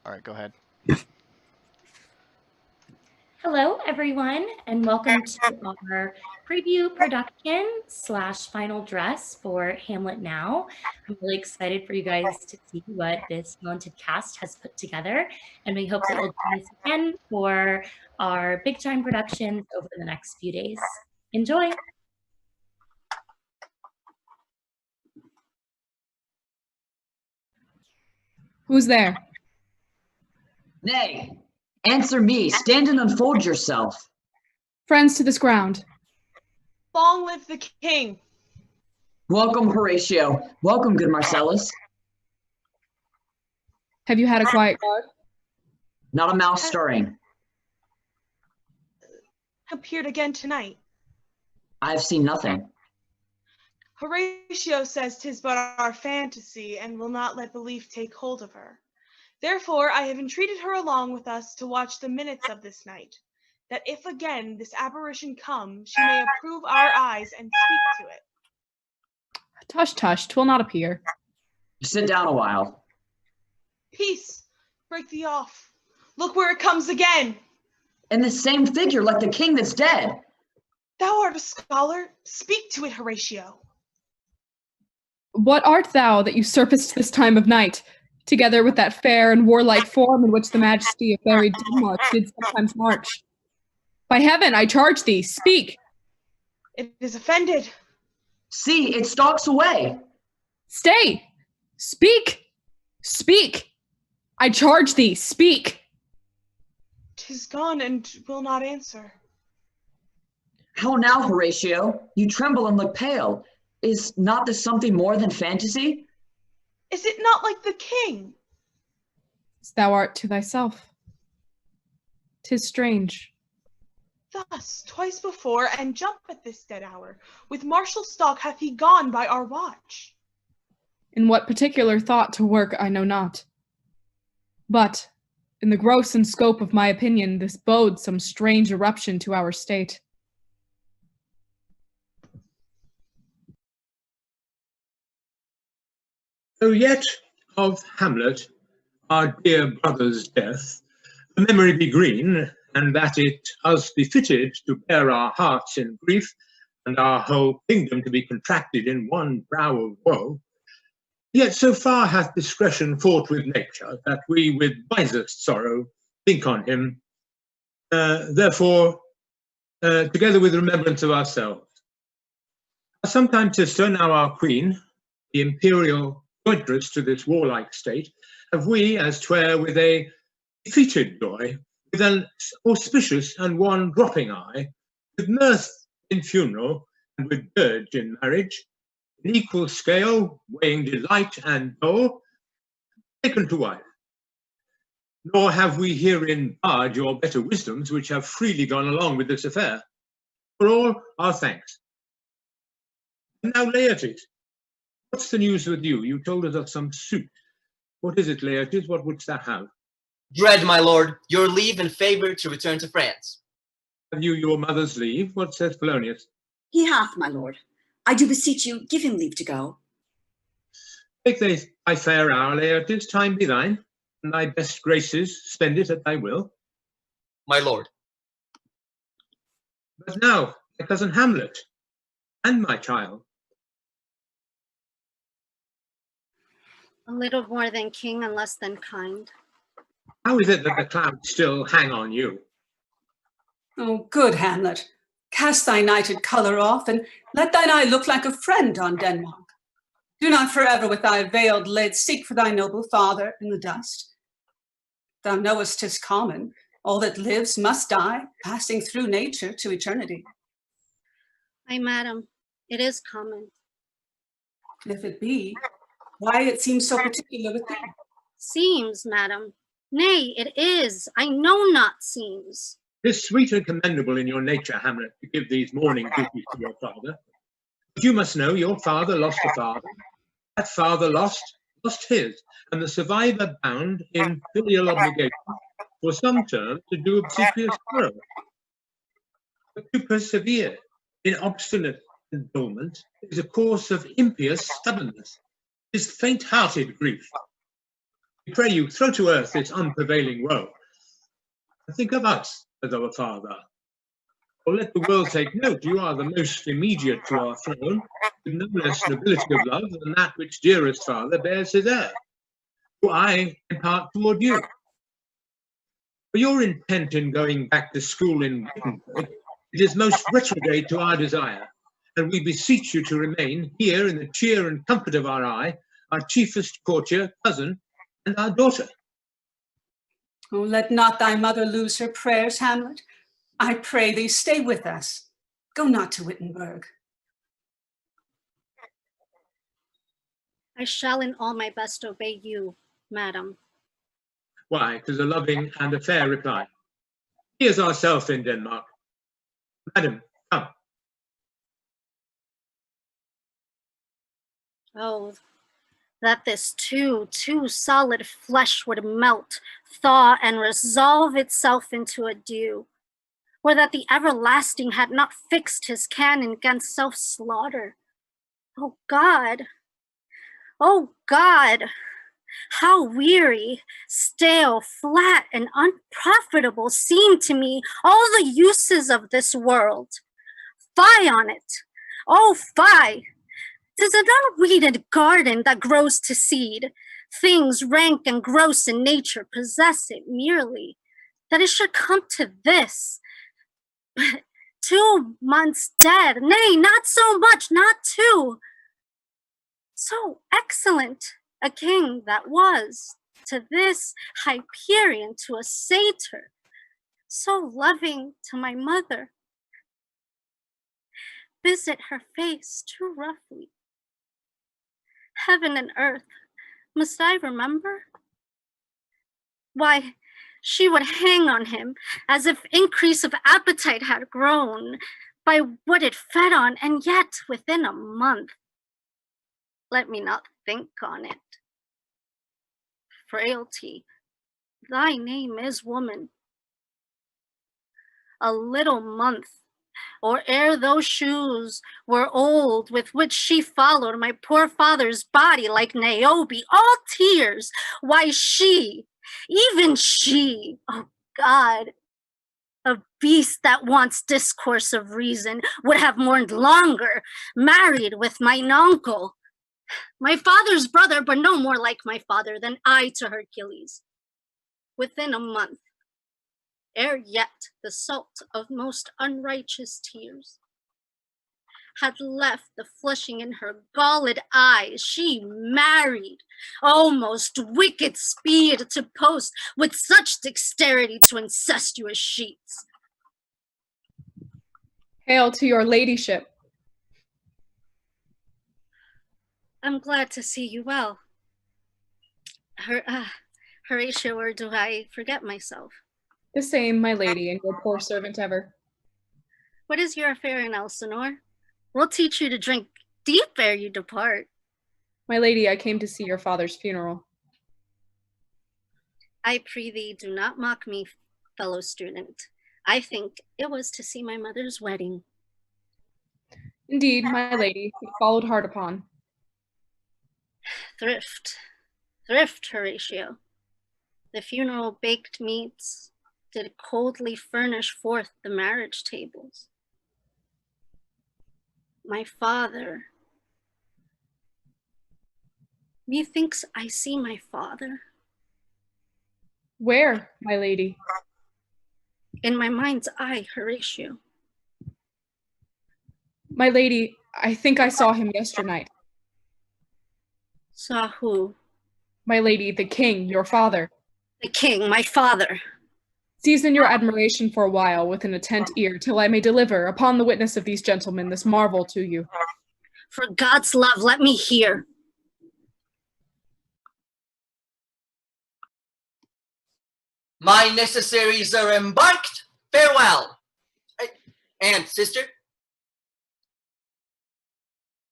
All right, go ahead. Hello, everyone, and welcome to our preview production / final dress for Hamlet Now. I'm really excited for you guys to see what this talented cast has put together, and we hope that you'll join us again for our big time productions over the next few days. Enjoy! Who's there? Nay, answer me. Stand and unfold yourself. Friends to this ground. Long live the king. Welcome, Horatio. Welcome, good Marcellus. Have you had a quiet guard? Not a mouse stirring. Appeared again tonight. I've seen nothing. Horatio says 'tis but our fantasy and will not let belief take hold of her. Therefore, I have entreated her along with us to watch the minutes of this night, that if again this apparition come, she may approve our eyes and speak to it. Tush, tush, 'twill not appear. Sit down a while. Peace, break thee off. Look where it comes again. And the same figure like the king that's dead. Thou art a scholar. Speak to it, Horatio. What art thou that usurpest this time of night, together with that fair and warlike form in which the majesty of buried Denmark did sometimes march? By heaven, I charge thee, speak! It is offended. See, it stalks away. Stay! Speak! Speak! I charge thee, speak! 'Tis gone and will not answer. How now, Horatio? You tremble and look pale. Is not this something more than fantasy? Is it not like the king? As thou art to thyself. 'Tis strange. Thus, twice before, and jump at this dead hour, with martial stalk hath he gone by our watch. In what particular thought to work I know not. But, in the gross and scope of my opinion, this bodes some strange eruption to our state. So yet of Hamlet, our dear brother's death, the memory be green, and that it us befitted to bear our hearts in grief, and our whole kingdom to be contracted in one brow of woe. Yet so far hath discretion fought with nature, that we with wisest sorrow think on him, therefore, together with remembrance of ourselves. Our sometime sister, now our queen, the imperial pointress to this warlike state, have we, as 'twere with a defeated joy, with an auspicious and one dropping eye, with mirth in funeral, and with dirge in marriage, in equal scale, weighing delight and dole, taken to wife. Nor have we herein barred your better wisdoms, which have freely gone along with this affair. For all our thanks. And now, Laertes, what's the news with you? You told us of some suit. What is it, Laertes? What wouldst thou have? Dread, my lord, your leave and favour to return to France. Have you your mother's leave? What says Polonius? He hath, my lord. I do beseech you, give him leave to go. Take thy fair hour, Laertes, time be thine, and thy best graces spend it at thy will. My lord. But now, my cousin Hamlet, and my child. A little more than king and less than kind. How is it that the clouds still hang on you? Oh, good Hamlet, cast thy nighted colour off, and let thine eye look like a friend on Denmark. Do not forever with thy veiled lids seek for thy noble father in the dust. Thou knowest 'tis common, all that lives must die, passing through nature to eternity. Ay, madam, it is common. If it be, why it seems so particular with thee? Seems, madam. Nay, it is. I know not seems. 'Tis sweet and commendable in your nature, Hamlet, to give these mourning duties to your father. But you must know your father lost a father. That father lost his, and the survivor bound in filial obligation for some term to do obsequious sorrow. But to persevere in obstinate endowment is a course of impious stubbornness, is faint-hearted grief. We pray you throw to earth this unprevailing woe, and think of us as our Father. Or let the world take note you are the most immediate to our throne, with no less nobility of love than that which dearest Father bears his heir, who I impart toward you. For your intent in going back to school in Wittenberg, it is most retrograde to our desire, and we beseech you to remain here in the cheer and comfort of our eye, our chiefest courtier, cousin, and our daughter. Oh, let not thy mother lose her prayers, Hamlet. I pray thee, stay with us. Go not to Wittenberg. I shall in all my best obey you, madam. Why, 'tis a loving and a fair reply. Here's ourself in Denmark. Madam, come. Oh, that this too solid flesh would melt, thaw, and resolve itself into a dew, or that the everlasting had not fixed his cannon against self-slaughter. Oh God, how weary, stale, flat, and unprofitable seem to me all the uses of this world. Fie on it, oh fie! 'Tis an unweeded garden that grows to seed. Things rank and gross in nature possess it merely, that it should come to this. But 2 months dead, nay, not so much, not 2. So excellent a king that was, to this Hyperion, to a satyr, so loving to my mother. Visit her face too roughly. Heaven and earth, must I remember? Why, she would hang on him as if increase of appetite had grown by what it fed on, and yet within a month. Let me not think on it. Frailty, thy name is woman. A little month, or ere those shoes were old with which she followed my poor father's body like Niobe, all tears. Why she, even she, oh God, a beast that wants discourse of reason, would have mourned longer, married with mine uncle, my father's brother, but no more like my father than I to Hercules. Within a month, ere yet the salt of most unrighteous tears had left the flushing in her galled eyes, she married, almost wicked speed to post with such dexterity to incestuous sheets. Hail to your ladyship. I'm glad to see you well. Horatio, or do I forget myself? The same, my lady, and your poor servant ever. What is your affair in Elsinore? We'll teach you to drink deep ere you depart. My lady, I came to see your father's funeral. I prithee, do not mock me, fellow student. I think it was to see my mother's wedding. Indeed, my lady, it followed hard upon. Thrift, Horatio. The funeral baked meats did coldly furnish forth the marriage tables. My father, methinks I see my father. Where, my lady? In my mind's eye, Horatio. My lady, I think I saw him yesternight. Saw who? My lady, the king, your father. The king, my father. Season your admiration for a while with an attent ear, till I may deliver, upon the witness of these gentlemen, this marvel to you. For God's love, let me hear. My necessaries are embarked. Farewell. And, sister,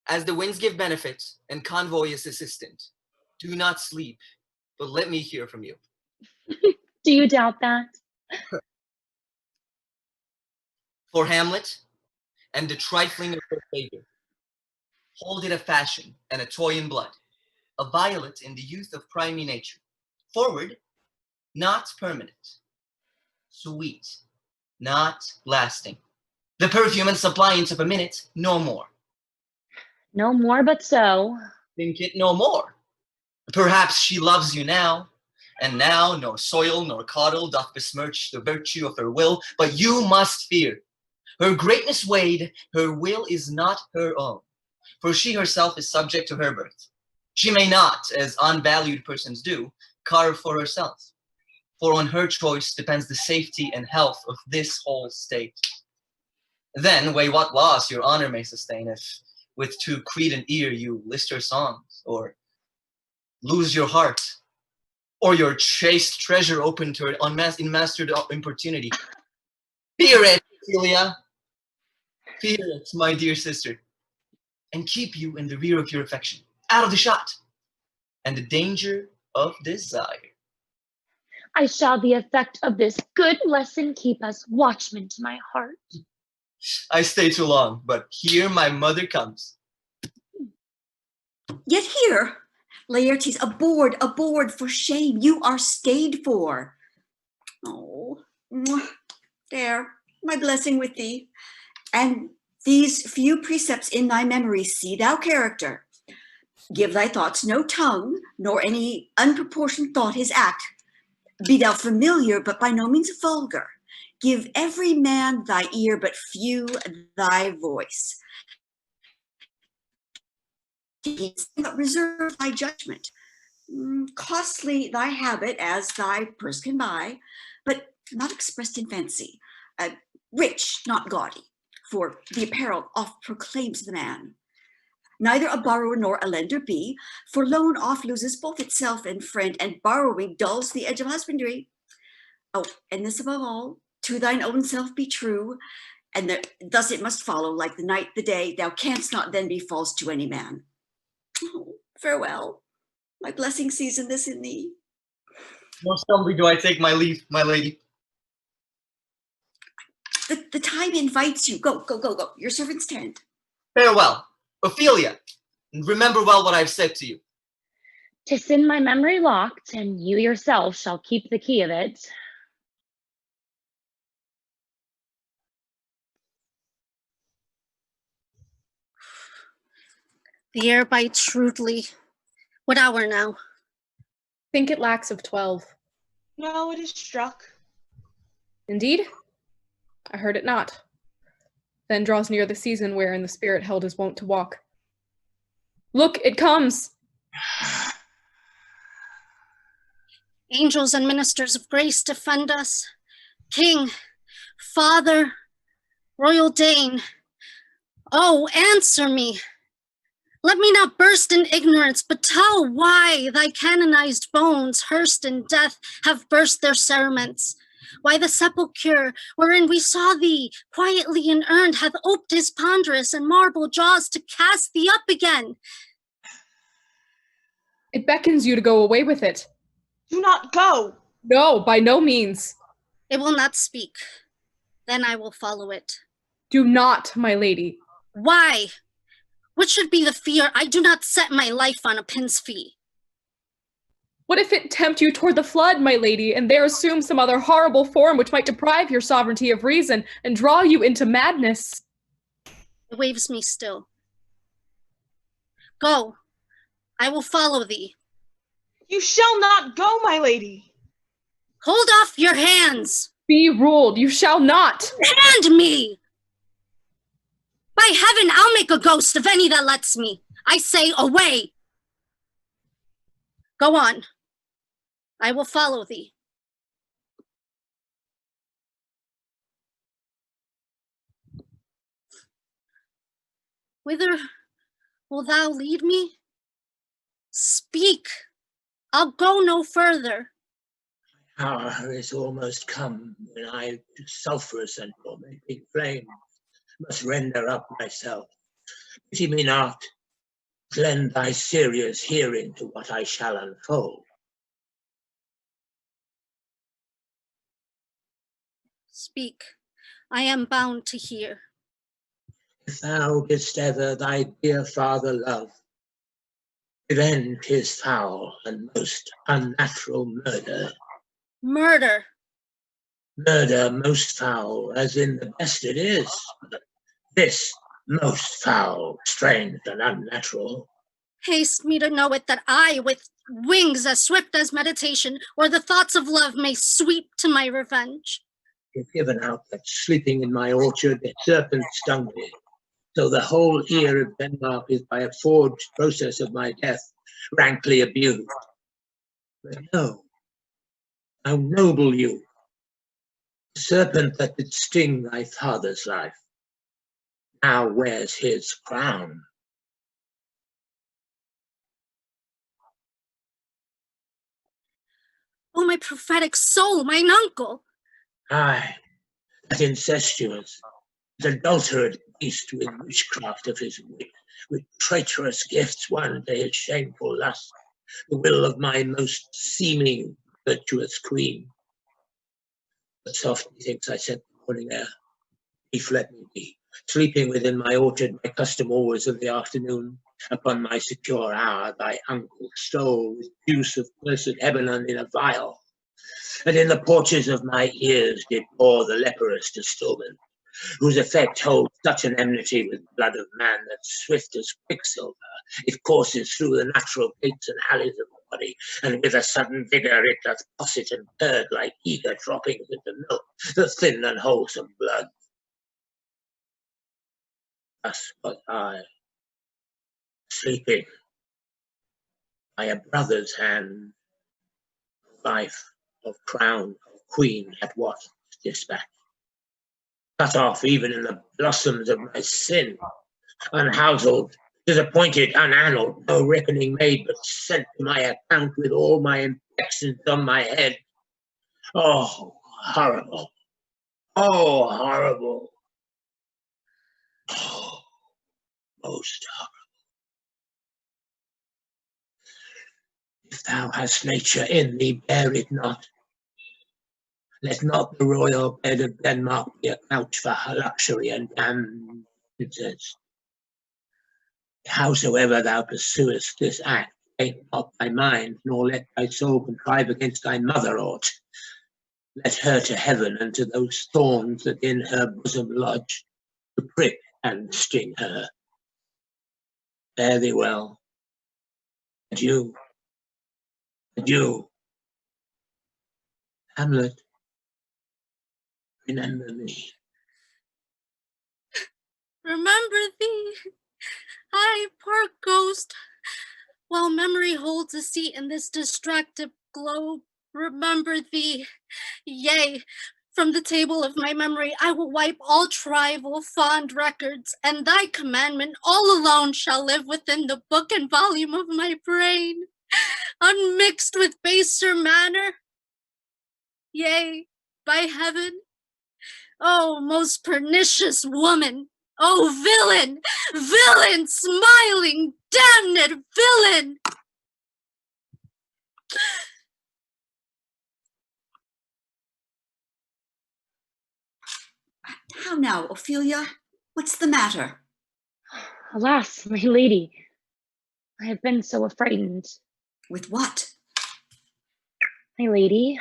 as the winds give benefits and convoy is assistant, do not sleep, but let me hear from you. Do you doubt that? For Hamlet and the trifling of her favor, hold it a fashion and a toy in blood, a violet in the youth of primy nature. forward, not permanent. Sweet, not lasting. The perfume and suppliance of a minute, no more. No more but so. Think it no more. Perhaps she loves you now, and now nor soil nor coddle doth besmirch the virtue of her will, but you must fear. Her greatness weighed, her will is not her own, for she herself is subject to her birth. She may not, as unvalued persons do, carve for herself, for on her choice depends the safety and health of this whole state. Then weigh what loss your honor may sustain if, with too credent ear, you list her songs, or lose your heart, or your chaste treasure open to her unmastered importunity. Fear it, Celia. Fear it, my dear sister, and keep you in the rear of your affection, out of the shot, and the danger of desire. I shall the effect of this good lesson keep us watchmen to my heart. I stay too long, but here my mother comes. Yet here, Laertes, aboard, for shame, you are stayed for. Oh, there, my blessing with thee. And these few precepts in thy memory, see thou character. Give thy thoughts no tongue, nor any unproportioned thought his act. Be thou familiar, but by no means vulgar. Give every man thy ear, but few thy voice. But reserve thy judgment. Costly thy habit as thy purse can buy, but not expressed in fancy. Rich, not gaudy, for the apparel oft proclaims the man. Neither a borrower nor a lender be, for loan oft loses both itself and friend, and borrowing dulls the edge of husbandry. Oh, and this above all, to thine own self be true, and thus it must follow, like the night, the day, thou canst not then be false to any man. Oh, farewell, my blessing season this in thee. Most humbly do I take my leave, my lady. The time invites you. Go. Your servants tend. Farewell, Ophelia, and remember well what I've said to you. 'Tis in my memory locked, and you yourself shall keep the key of it. The air bites shrewdly. What hour now? Think it lacks of 12. No, it is struck. Indeed? I heard it not. Then draws near the season wherein the spirit held is wont to walk. Look, it comes! Angels and ministers of grace defend us. King, Father, Royal Dane, oh, answer me. Let me not burst in ignorance, but tell why thy canonized bones, hearsed in death, have burst their cerements. Why the sepulchre, wherein we saw thee quietly inurned, hath oped his ponderous and marble jaws to cast thee up again. It beckons you to go away with it. Do not go. No, by no means. It will not speak. Then I will follow it. Do not, my lady. Why? What should be the fear? I do not set my life on a pin's fee. What if it tempt you toward the flood, my lady, and there assume some other horrible form which might deprive your sovereignty of reason and draw you into madness? It waves me still. Go. I will follow thee. You shall not go, my lady. Hold off your hands. Be ruled, you shall not. Hand me. By heaven, I'll make a ghost of any that lets me. I say, away. Go on. I will follow thee. Whither will thou lead me? Speak. I'll go no further. Hour is almost come when I to sulphurous and tormenting flame must render up myself. Pity me not, lend thy serious hearing to what I shall unfold. Speak. I am bound to hear. If thou didst ever thy dear father love, Revenge is foul and most unnatural murder. Murder. Murder most foul, as in the best it is. But this most foul, strange, and unnatural. Haste me to know it that I, with wings as swift as meditation, or the thoughts of love may sweep to my revenge. You've given out that sleeping in my orchard, a serpent stung me. So the whole ear of Denmark is by a forged process of my death, rankly abused. But no, how noble you, the serpent that did sting thy father's life, now wears his crown. Oh, my prophetic soul, mine uncle! Aye, that incestuous, adulterate beast with witchcraft of his wit, with traitorous gifts won to his shameful lust, the will of my most seeming virtuous queen. But soft methinks I sent the morning air. Grief let me be, sleeping within my orchard, my custom always of the afternoon. Upon my secure hour thy uncle stole with juice of cursed Lebanon in a vial, and in the porches of my ears did pour the leprous distilment, whose effect holds such an enmity with blood of man that swift as quicksilver it courses through the natural gates and alleys of the body, and with a sudden vigour it doth posset and purge like eager droppings into milk, the thin and wholesome blood. Thus was I, sleeping by a brother's hand, life of crown of queen at what dispatch, cut off even in the blossoms of my sin, unhouselled, disappointed, unannaled, no reckoning made, but sent to my account with all my infections on my head. Oh, horrible! Oh, horrible! Oh, most horrible! If thou hast nature in thee, bear it not. Let not the royal bed of Denmark be a couch for her luxury and damned princess. Howsoever thou pursuest this act, take not thy mind, nor let thy soul contrive against thy mother aught. Let her to heaven and to those thorns that in her bosom lodge, to prick and sting her. Fare thee well. Adieu. Adieu. Hamlet, remember me. Remember thee, I, poor ghost, while memory holds a seat in this distracted globe, remember thee. Yea, from the table of my memory I will wipe all trivial fond records, and thy commandment all alone shall live within the book and volume of my brain, unmixed with baser manner. Yea, by heaven, oh, most pernicious woman! Oh, villain! Villain! Smiling, damned villain! How now, Ophelia? What's the matter? Alas, my lady, I have been so affrighted. With what? My lady,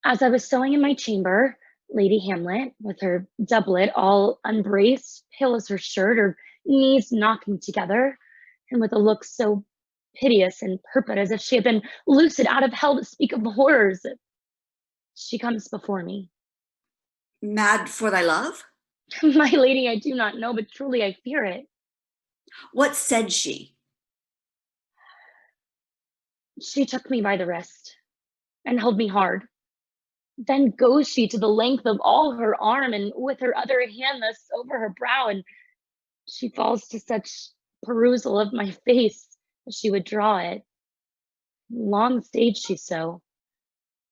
as I was sewing in my chamber, Lady Hamlet, with her doublet all unbraced, pale as her shirt, her knees knocking together, and with a look so piteous and purport as if she had been loosed out of hell to speak of horrors, she comes before me. Mad for thy love? My lady, I do not know, but truly I fear it. What said she? She took me by the wrist and held me hard. Then goes she to the length of all her arm, and with her other hand thus over her brow, and she falls to such perusal of my face as she would draw it. Long stayed she so.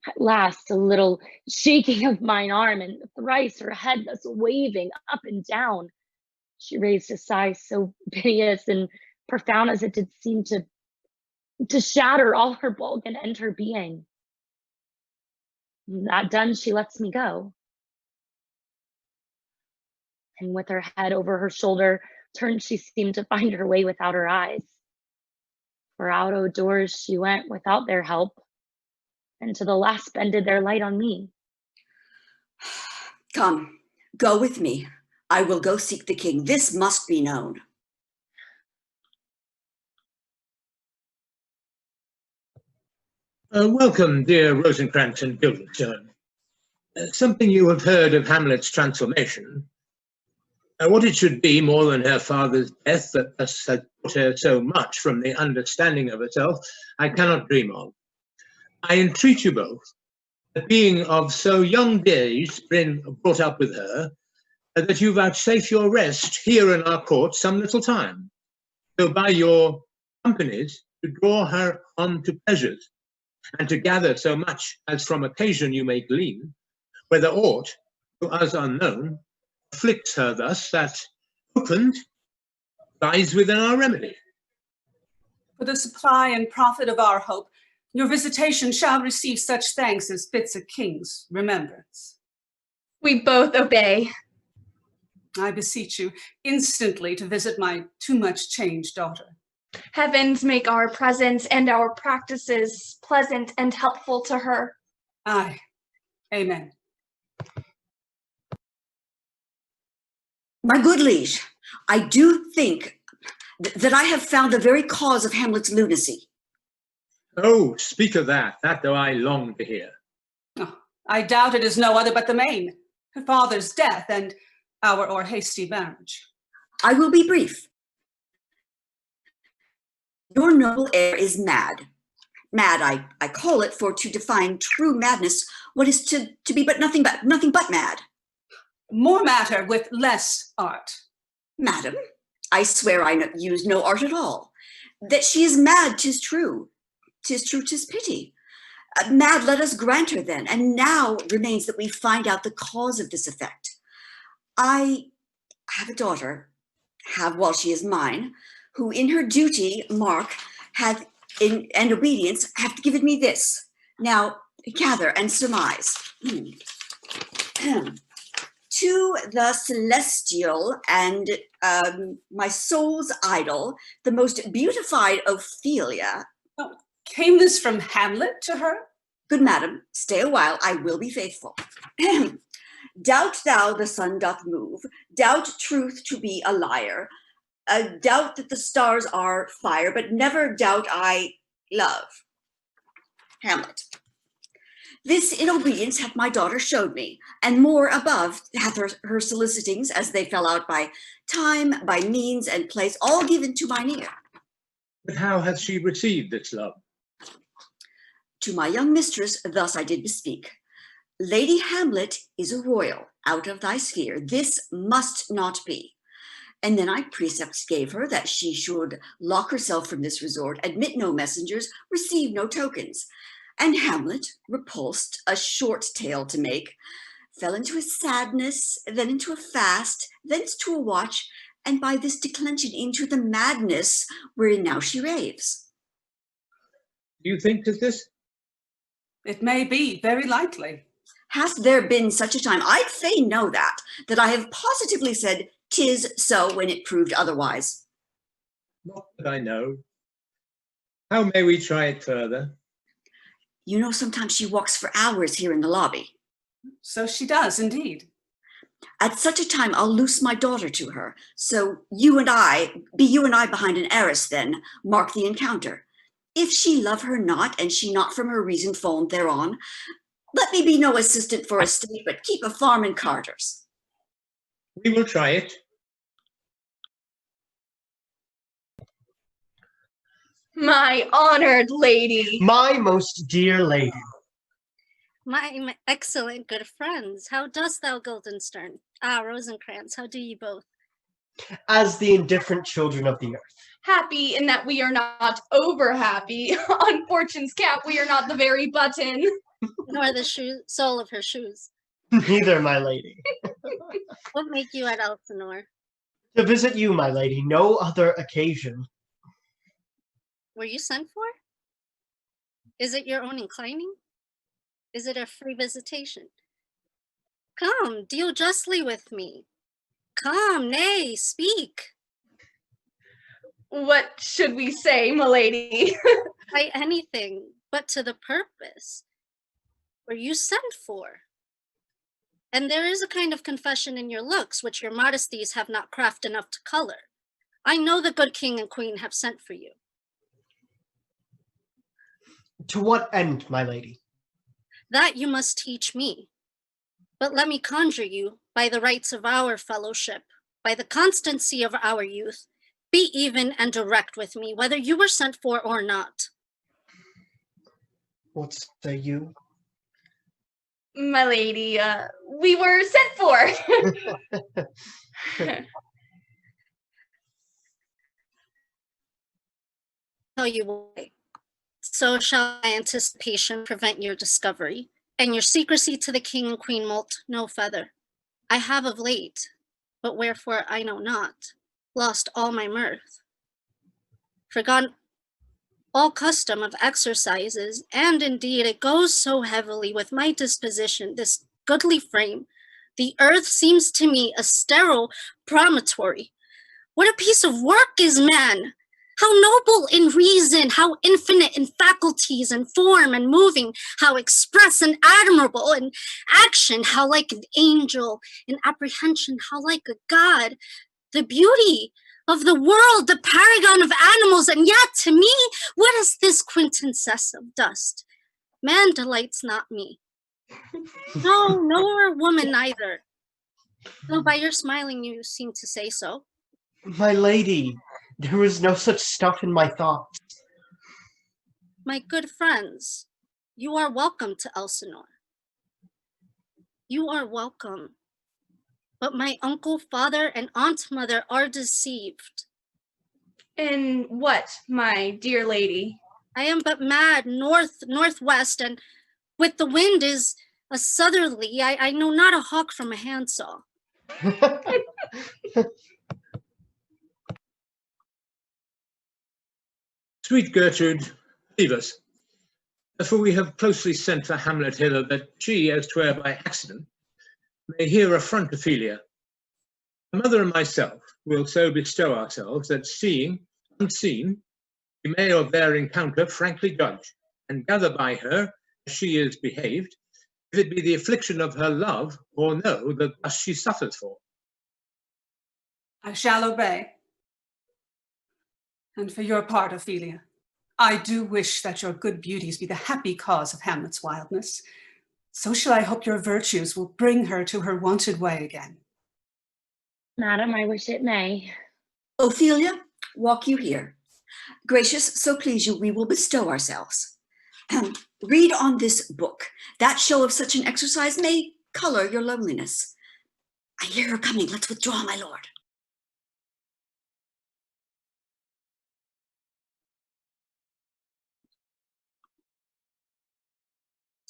At last, a little shaking of mine arm, and thrice her head thus waving up and down, she raised a sigh so piteous and profound as it did seem to shatter all her bulk and end her being. That done, she lets me go. And with her head over her shoulder, turned, she seemed to find her way without her eyes. For out o' doors she went without their help, and to the last bended their light on me. Come, go with me. I will go seek the king. This must be known. Welcome, dear Rosencrantz and Guildenstern. Something you have heard of Hamlet's transformation. What it should be more than her father's death that thus had taught her so much from the understanding of herself, I cannot dream of. I entreat you both, that being of so young days been brought up with her, that you vouchsafe your rest here in our court some little time, so by your companies to draw her on to pleasures, and to gather so much as from occasion you may glean, whether aught, to us unknown, afflicts her thus that, opened, lies within our remedy. For the supply and profit of our hope, your visitation shall receive such thanks as fits a king's remembrance. We both obey. I beseech you instantly to visit my too much changed daughter. Heavens make our presence and our practices pleasant and helpful to her. Aye, amen. My good liege, I do think that I have found the very cause of Hamlet's lunacy. Oh, speak of that do I long to hear. Oh, I doubt it is no other but the main, her father's death and our o'er-hasty marriage. I will be brief. Your noble heir is mad. Mad, I call it, for to define true madness, what is to be but nothing but mad. More matter with less art. Madam, I swear I use no art at all. That she is mad, 'tis true. 'Tis true, 'tis pity. Mad, let us grant her then, and now remains that we find out the cause of this effect. I have a daughter, while she is mine, who in her duty, mark, and obedience, hath given me this. Now gather and surmise. To the celestial and my soul's idol, the most beautified Ophelia. Oh, came this from Hamlet to her? Good madam, stay a while, I will be faithful. Doubt thou the sun doth move, doubt truth to be a liar, doubt that the stars are fire, but never doubt I love. Hamlet. This in obedience hath my daughter showed me, and more above hath her solicitings, as they fell out by time, by means and place, all given to mine ear. But how hath she received this love? To my young mistress thus I did bespeak. Lady Hamlet is a royal, out of thy sphere. This must not be. And then I precepts gave her that she should lock herself from this resort, admit no messengers, receive no tokens. And Hamlet, repulsed, a short tale to make, fell into a sadness, then into a fast, thence to a watch, and by this declension into the madness wherein now she raves. Do you think 'tis this? It may be, very likely. Hast there been such a time, I'd fain know that I have positively said 'tis so when it proved otherwise. Not that I know. How may we try it further? You know, sometimes she walks for hours here in the lobby. So she does, indeed. At such a time, I'll loose my daughter to her. So you and I behind an arras then, mark the encounter. If she love her not, and she not from her reason fallen thereon, let me be no assistant for estate, but keep a farm and carters. We will try it. My honored lady. My most dear lady. My excellent good friends, how dost thou, Guildenstern? Ah, Rosencrantz, how do ye both? As the indifferent children of the earth. Happy in that we are not over happy. On fortune's cap, we are not the very button. Nor the sole of her shoes. Neither, my lady. What make you at Elsinore? To visit you, my lady, no other occasion. Were you sent for? Is it your own inclining? Is it a free visitation? Come, deal justly with me. Come, nay, speak. What should we say, milady? By anything but to the purpose. Were you sent for? And there is a kind of confession in your looks which your modesties have not craft enough to color. I know the good king and queen have sent for you. To what end, my lady? That you must teach me. But let me conjure you, by the rights of our fellowship, by the constancy of our youth, be even and direct with me, whether you were sent for or not. What say you? My lady, we were sent for. Tell you why. So shall my anticipation prevent your discovery, and your secrecy to the king and queen moult no feather. I have of late, but wherefore I know not, lost all my mirth, forgotten all custom of exercises, and indeed it goes so heavily with my disposition, this goodly frame, the earth seems to me a sterile promontory. What a piece of work is man! How noble in reason, how infinite in faculties and form and moving, how express and admirable in action, how like an angel, in apprehension, how like a god. The beauty of the world, the paragon of animals, and yet to me, what is this quintessence of dust? Man delights not me. No, nor woman either. Though by your smiling you seem to say so. My lady, there is no such stuff in my thoughts. My good friends, you are welcome to Elsinore. You are welcome. But my uncle, father, and aunt mother are deceived. In what, my dear lady? I am but mad northwest, and with the wind is a southerly. I know not a hawk from a handsaw. Sweet Gertrude, leave us. For we have closely sent for Hamlet hither, that she, as 'twere by accident, may here affront Ophelia. My mother and myself will so bestow ourselves that, seeing unseen, we may of their encounter frankly judge, and gather by her, as she is behaved, if it be the affliction of her love, or no, that thus she suffers for. I shall obey. And for your part, Ophelia, I do wish that your good beauties be the happy cause of Hamlet's wildness. So shall I hope your virtues will bring her to her wonted way again. Madam, I wish it may. Ophelia, walk you here. Gracious, so please you, we will bestow ourselves. Read on this book. That show of such an exercise may color your loneliness. I hear her coming. Let's withdraw, my lord.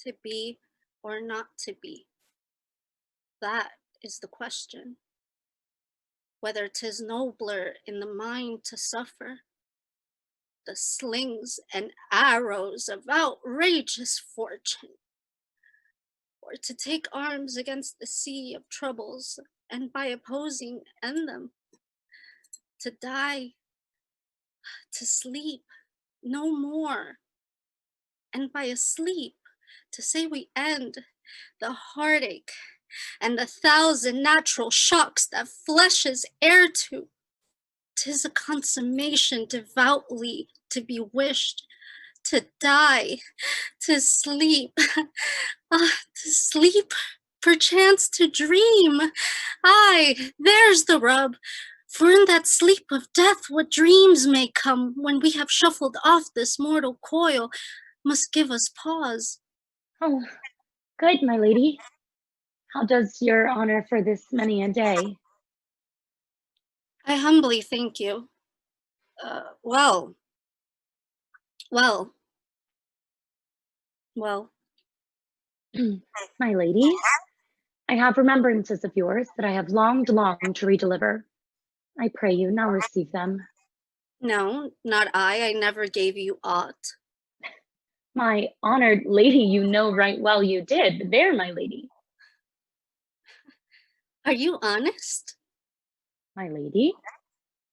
To be or not to be? That is the question. Whether 'tis nobler in the mind to suffer the slings and arrows of outrageous fortune, or to take arms against the sea of troubles, and by opposing end them, to die, to sleep no more, and by a sleep to say we end the heartache and the thousand natural shocks that flesh is heir to. 'Tis a consummation devoutly to be wished, to die, to sleep, to sleep, perchance to dream. Aye, there's the rub. For in that sleep of death, what dreams may come when we have shuffled off this mortal coil must give us pause. Oh, good, my lady. How does your honor for this many a day? I humbly thank you. Well. My lady, I have remembrances of yours that I have longed long to redeliver. I pray you now receive them. No, not I. I never gave you aught. My honored lady, you know right well you did, but there, my lady. Are you honest? My lady?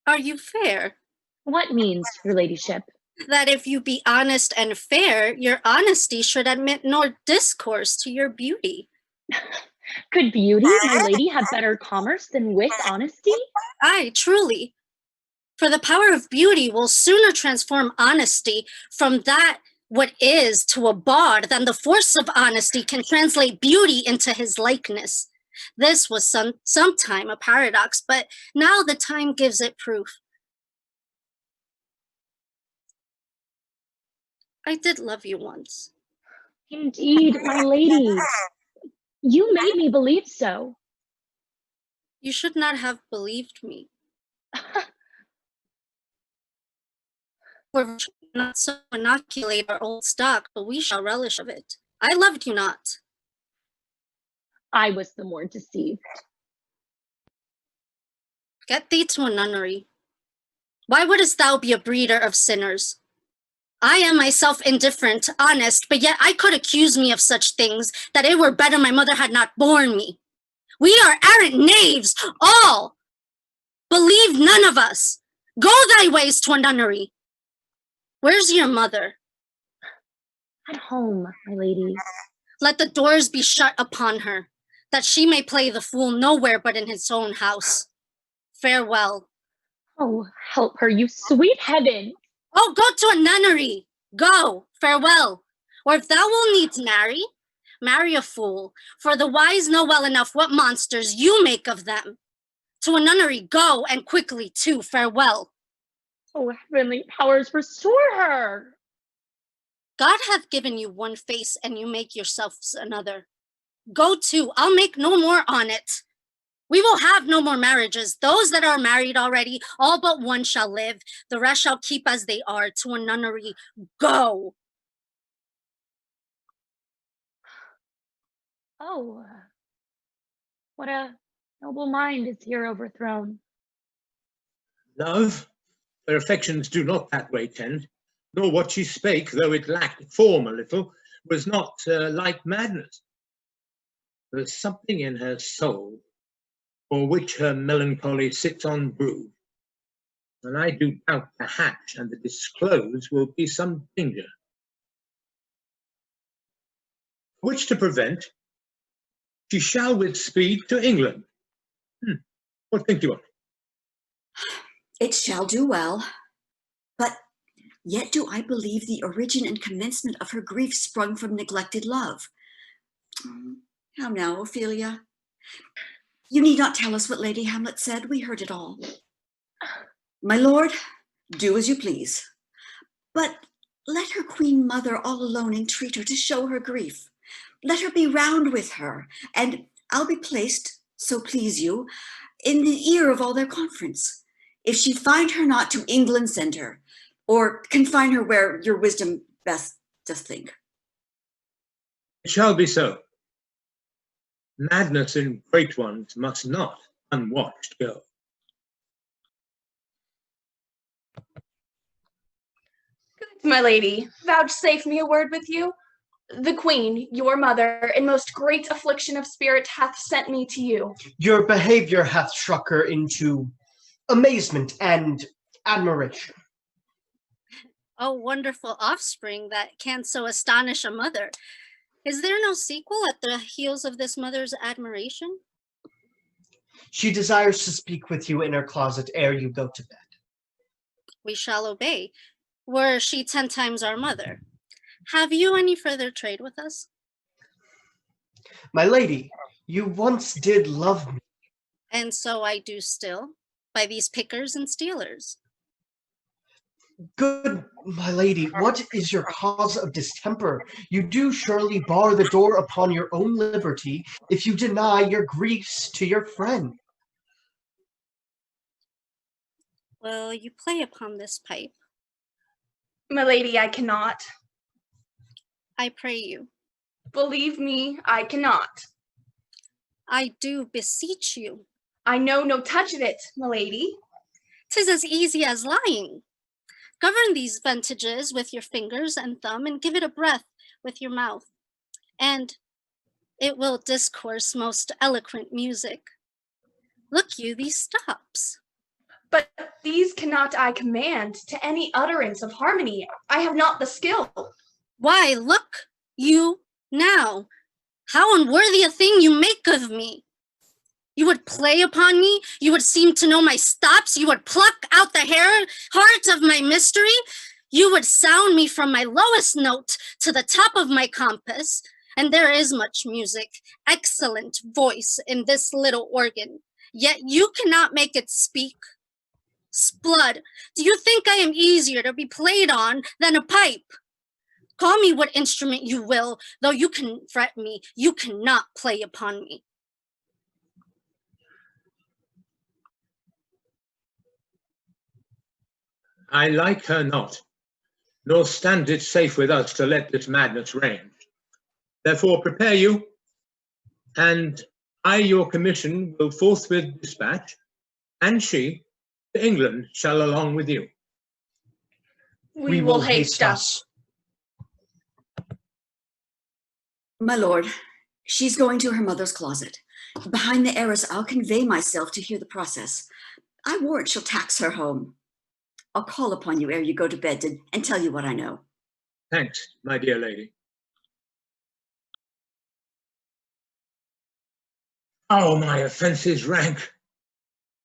Are you fair? What means, your ladyship? That if you be honest and fair, your honesty should admit nor discourse to your beauty. Could beauty, my lady, have better commerce than with honesty? Aye, truly. For the power of beauty will sooner transform honesty from that what is to a bawd than the force of honesty can translate beauty into his likeness. This was sometime a paradox, but now the time gives it proof. I did love you once. Indeed, my lady. You made me believe so. You should not have believed me. We're not so inoculate our old stock, but we shall relish of it. I loved you not. I was the more deceived. Get thee to a nunnery. Why wouldst thou be a breeder of sinners? I am myself indifferent, honest, but yet I could accuse me of such things that it were better my mother had not borne me. We are arrant knaves, all. Believe none of us. Go thy ways to a nunnery. Where's your mother? At home, my lady. Let the doors be shut upon her, that she may play the fool nowhere but in his own house. Farewell. Oh, help her, you sweet heaven. Oh, go to a nunnery. Go, farewell. Or if thou wilt need to marry a fool, for the wise know well enough what monsters you make of them. To a nunnery go, and quickly too, farewell. Oh, heavenly powers, restore her. God hath given you one face, and you make yourselves another. Go to, I'll make no more on it. We will have no more marriages. Those that are married already, all but one shall live. The rest shall keep as they are. To a nunnery, go. Oh, what a noble mind is here overthrown. Love, her affections do not that way tend, nor what she spake, though it lacked form a little, was not like madness. There's something in her soul, for which her melancholy sits on brood, and I do doubt the hatch and the disclose will be some danger. Which to prevent, she shall with speed to England. What think you of it? It shall do well, but yet do I believe the origin and commencement of her grief sprung from neglected love. How now, Ophelia? You need not tell us what Lady Hamlet said. We heard it all. My lord, do as you please. But let her queen mother all alone entreat her to show her grief. Let her be round with her, and I'll be placed, so please you, in the ear of all their conference. If she find her not, to England send her, or confine her where your wisdom best doth think. It shall be so. Madness in great ones must not unwatched go. Good, my lady, vouchsafe me a word with you. The queen, your mother, in most great affliction of spirit, hath sent me to you. Your behavior hath struck her into amazement and admiration. Oh, wonderful offspring that can so astonish a mother. Is there no sequel at the heels of this mother's admiration? She desires to speak with you in her closet ere you go to bed. We shall obey, were she 10 times our mother. Have you any further trade with us? My lady, you once did love me. And so I do still, by these pickers and stealers. Good, my lady, what is your cause of distemper? You do surely bar the door upon your own liberty if you deny your griefs to your friend. Will you play upon this pipe? My lady, I cannot. I pray you. Believe me, I cannot. I do beseech you. I know no touch of it, my lady. 'Tis as easy as lying. Govern these ventages with your fingers and thumb, and give it a breath with your mouth, and it will discourse most eloquent music. Look you, these stops. But these cannot I command to any utterance of harmony. I have not the skill. Why, look you now, how unworthy a thing you make of me. You would play upon me, you would seem to know my stops, you would pluck out the heart of my mystery, you would sound me from my lowest note to the top of my compass. And there is much music, excellent voice in this little organ, yet you cannot make it speak. Splud, do you think I am easier to be played on than a pipe? Call me what instrument you will, though you can fret me, you cannot play upon me. I like her not, nor stand it safe with us to let this madness reign. Therefore prepare you, and I your commission will forthwith dispatch, and she to England shall along with you. We will haste us. My lord, she's going to her mother's closet. Behind the arras, I'll convey myself to hear the process. I warrant she'll tax her home. I'll call upon you ere you go to bed and tell you what I know. Thanks, my dear lady. Oh, my offense is rank.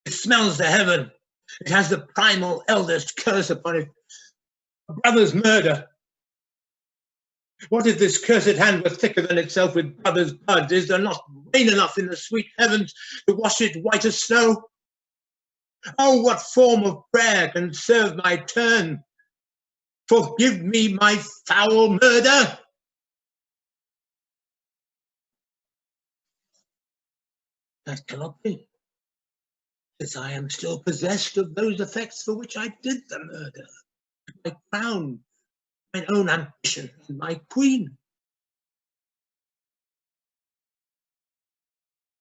It smells to heaven. It has the primal eldest curse upon it. A brother's murder. What if this cursed hand were thicker than itself with brother's blood? Is there not rain enough in the sweet heavens to wash it white as snow? Oh, what form of prayer can serve my turn? Forgive me my foul murder. That cannot be, since I am still possessed of those effects for which I did the murder. My crown, mine own ambition, and my queen.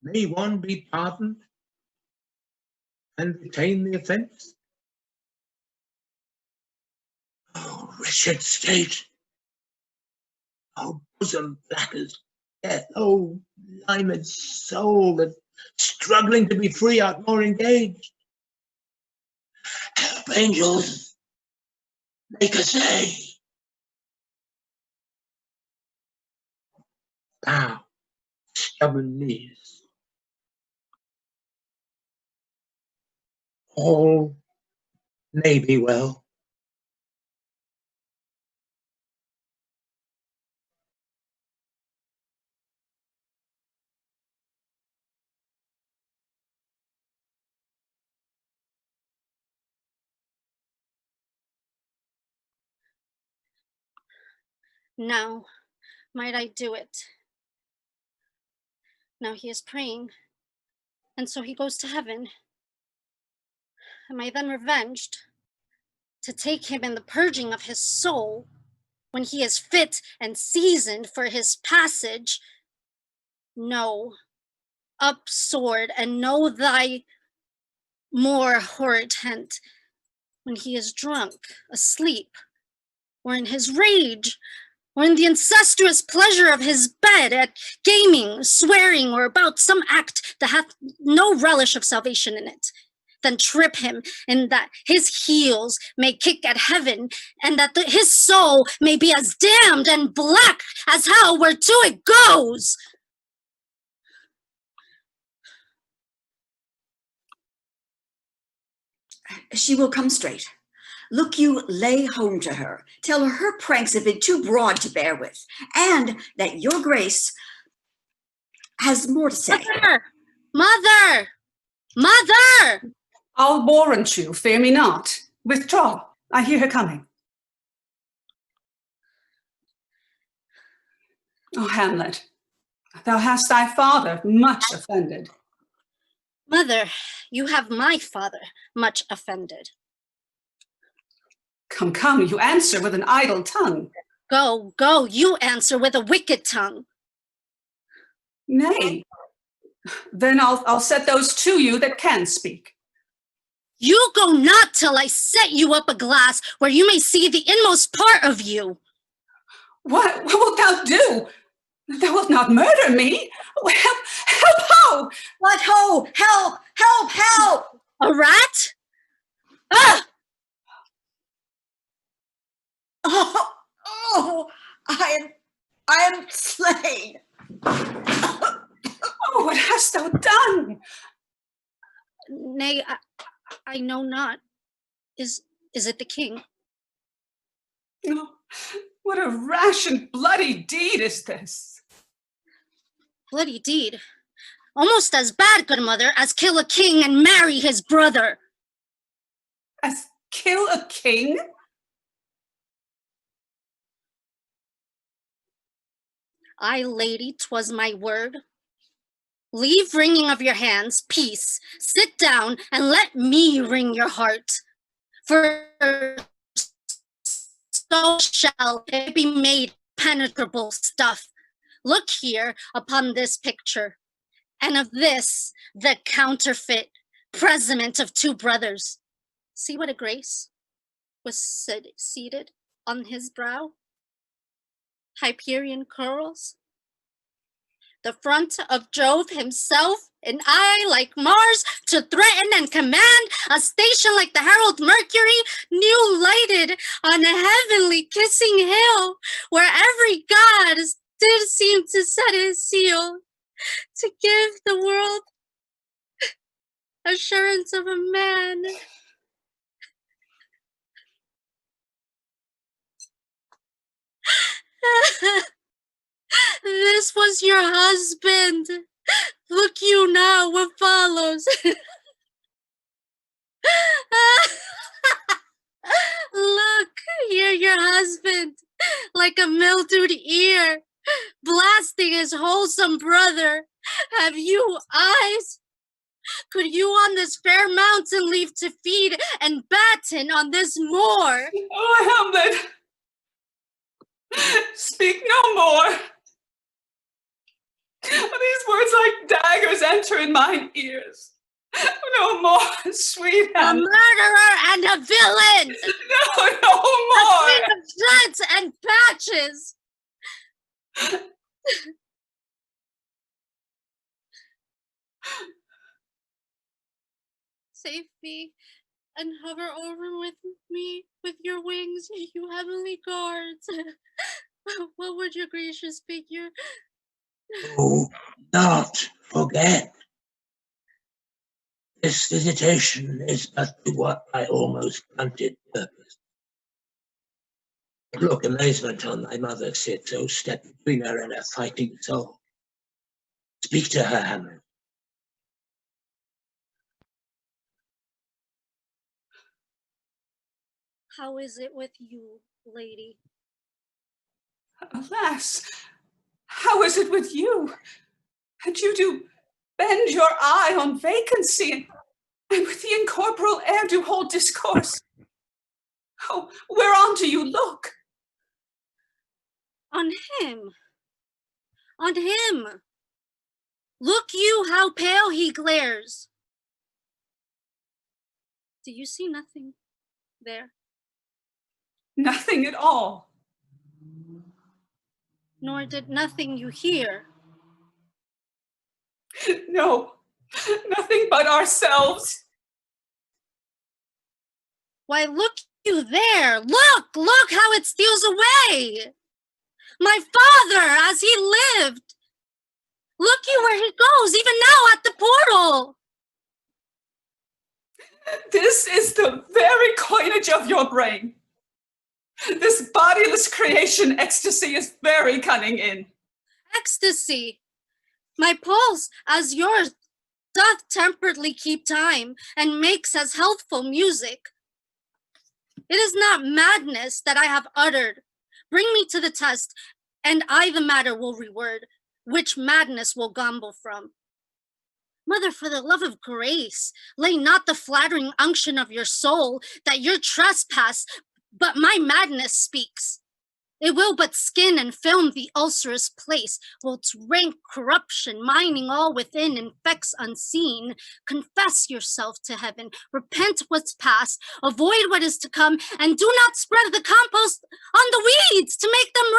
May one be pardoned and retain the offence? Oh, wretched state! Oh, bosom black as death! Oh, limed soul that struggling to be free art more engaged! Help, angels! Make a say! Bow, stubborn knees. All may be well. Now might I do it. Now he is praying, and so he goes to heaven. Am I then revenged? To take him in the purging of his soul, when he is fit and seasoned for his passage? No. Up, sword, and know thy more horrid tent, when he is drunk, asleep, or in his rage, or in the incestuous pleasure of his bed, at gaming, swearing, or about some act that hath no relish of salvation in it. Then trip him in that his heels may kick at heaven, and that his soul may be as damned and black as hell whereto it goes. She will come straight. Look you, lay home to her. Tell her her pranks have been too broad to bear with, and that your grace has more to say. Mother! Mother! Mother! I'll warrant you, fear me not. Withdraw, I hear her coming. Oh, Hamlet, thou hast thy father much offended. Mother, you have my father much offended. Come, come, you answer with an idle tongue. Go, go, you answer with a wicked tongue. Nay, then I'll set those to you that can speak. You go not till I set you up a glass where you may see the inmost part of you. What wilt thou do? Thou wilt not murder me? Help, ho! What ho? Help, help, help! A rat? Ah! Oh, I am slain. Oh, what hast thou done? Nay, I know not. Is it the king? Oh, what a rash and bloody deed is this? Bloody deed. Almost as bad, good mother, as kill a king and marry his brother. As kill a king? Aye, lady, 'twas my word. Leave wringing of your hands, peace. Sit down and let me wring your heart. For so shall it be made penetrable stuff. Look here upon this picture, and of this the counterfeit presentment of two brothers. See what a grace was seated on his brow. Hyperion curls. The front of Jove himself, an eye like Mars to threaten and command, a station like the herald Mercury, new lighted on a heavenly kissing hill, where every god did seem to set his seal, to give the world assurance of a man. This was your husband. Look you now what follows. Look, here your husband, like a mildewed ear, blasting his wholesome brother. Have you eyes? Could you on this fair mountain leave to feed and batten on this moor? Oh, Hamlet! Speak no more! These words like daggers enter in mine ears. No more, sweet A Hamlet. murderer and a villain! No A more! king of threats and patches! Save me and hover over with me with your wings, you heavenly guards. What would your gracious figure? Do not forget. This visitation is but to what I almost granted purpose. But look, amazement on thy mother sits, oh step between her and her fighting soul. Speak to her, Hamlet. How is it with you, lady? Alas, how is it with you? And you do bend your eye on vacancy, and with the incorporeal air do hold discourse. Oh, whereon do you look? On him. On him. Look you how pale he glares. Do you see nothing there? Nothing at all. Nor did nothing you hear. No, nothing but ourselves. Why, look you there. Look how it steals away. My father, as he lived. Look you where he goes, even now at the portal. This is the very coinage of your brain. This bodiless creation ecstasy is very cunning in. Ecstasy. My pulse, as yours, doth temperately keep time, and makes as healthful music. It is not madness that I have uttered. Bring me to the test, and I the matter will reword, which madness will gomble from. Mother, for the love of grace, lay not the flattering unction of your soul, that your trespass, but my madness speaks. It will but skin and film the ulcerous place, whilst rank corruption, mining all within, infects unseen. Confess yourself to heaven, repent what's past, avoid what is to come, and do not spread the compost on the weeds to make them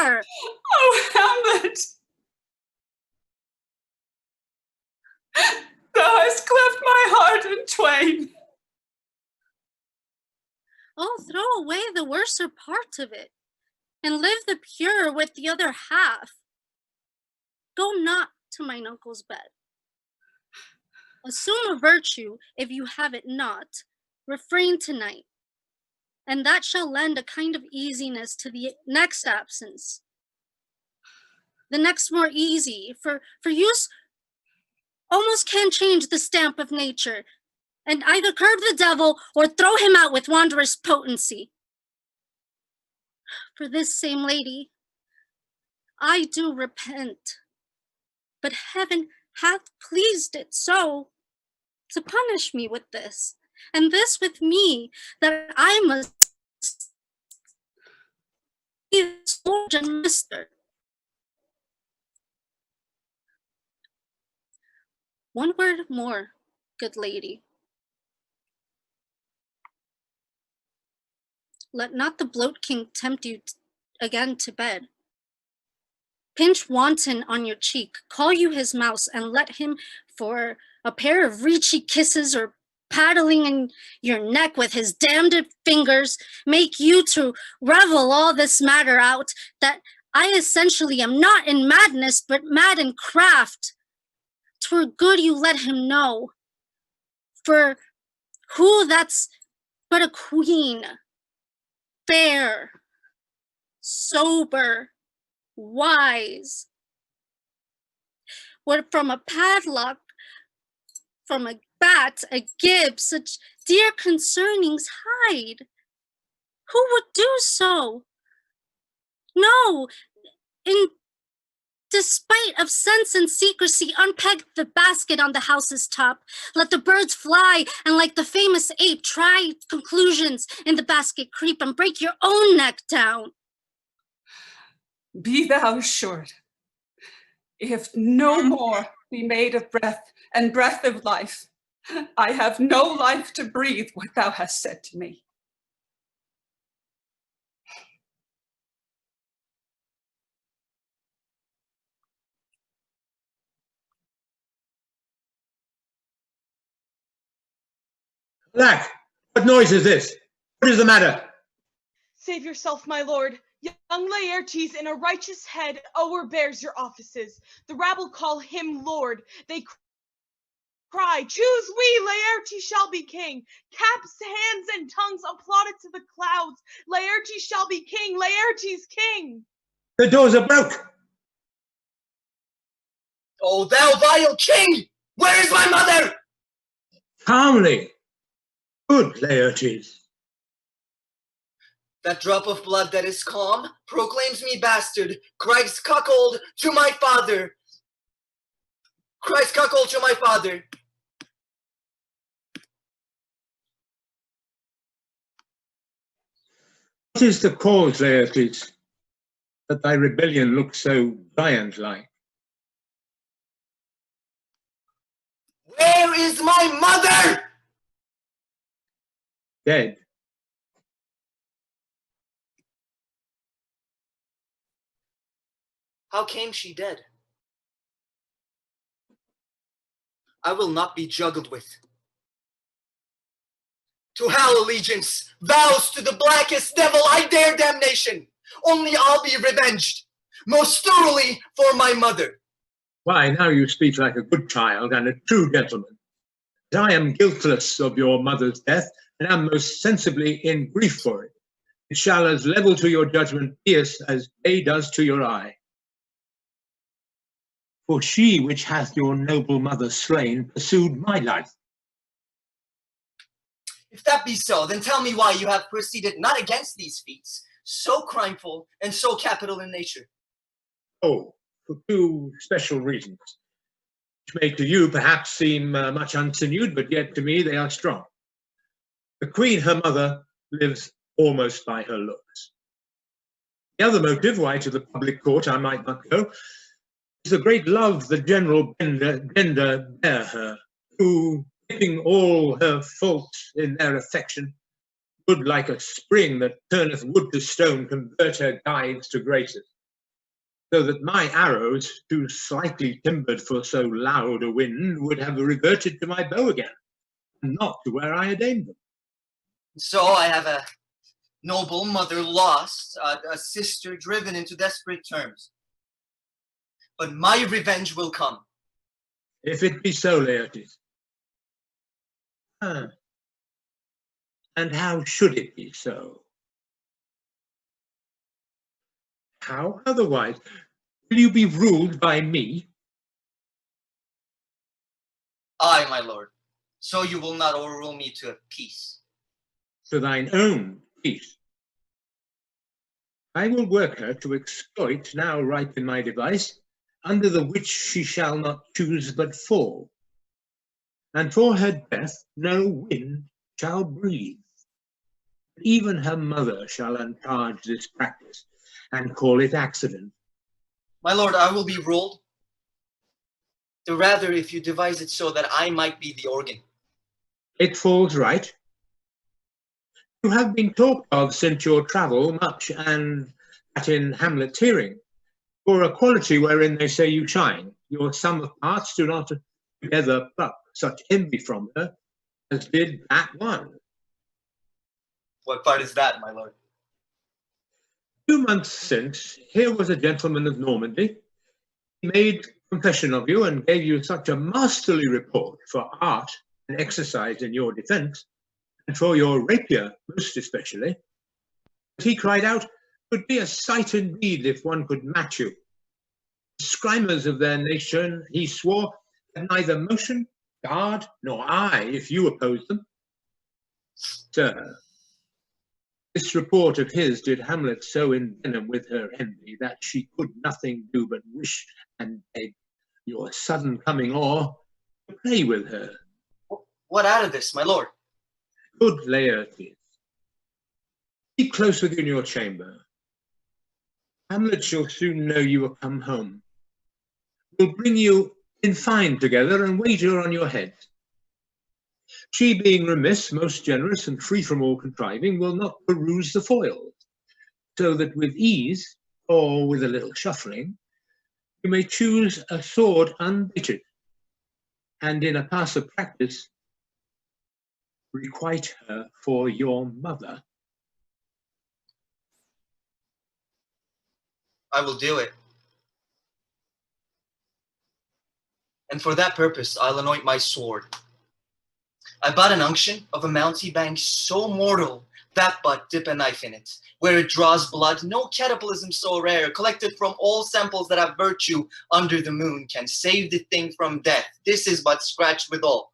ranker. Oh, Hamlet! Thou hast cleft my heart in twain. Oh, throw away the worser part of it, and live the pure with the other half. Go not to mine uncle's bed. Assume a virtue if you have it not. Refrain tonight, and that shall lend a kind of easiness to the next absence. The next more easy, for use almost can change the stamp of nature, and either curb the devil or throw him out with wondrous potency. For this same lady, I do repent, but heaven hath pleased it so to punish me with this, and this with me, that I must be the soldier and mister. One word more, good lady. Let not the bloat king tempt you again to bed. Pinch wanton on your cheek, call you his mouse, and let him for a pair of reechy kisses or paddling in your neck with his damned fingers, make you to revel all this matter out, that I essentially am not in madness, but mad in craft. 'Twere good you let him know, for who that's but a queen, fair, sober, wise, would from a padlock, from a bat, a gib, such dear concernings hide. Who would do so? No, in despite of sense and secrecy, unpeg the basket on the house's top. Let the birds fly, and like the famous ape, try conclusions in the basket, creep and break your own neck down. Be thou assured, if no more be made of breath and breath of life, I have no life to breathe what thou hast said to me. Alack, what noise is this? What is the matter? Save yourself, my lord. Young Laertes in a righteous head o'erbears your offices. The rabble call him lord. They cry, choose we, Laertes shall be king. Caps, hands, and tongues applauded to the clouds. Laertes shall be king, Laertes king. The doors are broke. Oh, thou vile king! Where is my mother? Calmly. Good Laertes. That drop of blood that is calm proclaims me bastard, Christ's cuckold to my father. Christ's cuckold to my father. What is the cause, Laertes, that thy rebellion looks so giant-like? Where is my mother? Dead. How came she dead? I will not be juggled with. To hell allegiance, vows to the blackest devil I dare damnation. Only I'll be revenged, most thoroughly for my mother. Why, now you speak like a good child and a true gentleman. As I am guiltless of your mother's death, and am most sensibly in grief for it, it shall as level to your judgment pierce as day does to your eye. For she which hath your noble mother slain pursued my life. If that be so, then tell me why you have proceeded not against these feats, so crimeful and so capital in nature. Oh, for two special reasons, which may to you perhaps seem much unsinewed, but yet to me they are strong. The queen, her mother, lives almost by her looks. The other motive why to the public court I might not go is the great love the general Bender bear her, who, keeping all her faults in their affection, would like a spring that turneth wood to stone convert her guides to graces, so that my arrows, too slightly timbered for so loud a wind, would have reverted to my bow again, and not to where I had aimed them. So I have a Noble mother lost, a sister driven into desperate terms. But my revenge will come. If it be so, Laertes. And how should it be so? How otherwise? Will you be ruled by me? Aye, my lord. So you will not overrule me to a peace. To thine own peace. I will work her to exploit now ripe in my device, under the which she shall not choose but fall. And for her death no wind shall breathe. Even her mother shall uncharge this practice, and call it accident. My lord, I will be ruled. The rather if you devise it so that I might be the organ. It falls right. You have been talked of since your travel much, and that in Hamlet's hearing, for a quality wherein they say you shine. Your sum of parts do not together pluck such envy from her as did that one. What part is that, my lord? 2 months since, here was a gentleman of Normandy. He made confession of you and gave you such a masterly report for art and exercise in your defense, and for your rapier most especially, that he cried out, "'Twould be a sight indeed if one could match you." The scrimmers of their nation, he swore, had neither motion, guard, nor eye if you opposed them. Sir, this report of his did Hamlet so envenom with her envy that she could nothing do but wish and beg your sudden coming o'er to play with her. What out of this, my lord? Good Laertes, keep close within your chamber. Hamlet shall soon know you are come home. We'll bring you in fine together and wager on your heads. She, being remiss, most generous, and free from all contriving, will not peruse the foils, so that with ease, or with a little shuffling, you may choose a sword unbitted, and in a pass of practice, requite her for your mother. I will do it. And for that purpose, I'll anoint my sword. I bought an unction of a mountebank so mortal that but dip a knife in it. Where it draws blood, no cataplasm so rare, collected from all samples that have virtue under the moon, can save the thing from death. This is but scratched withal.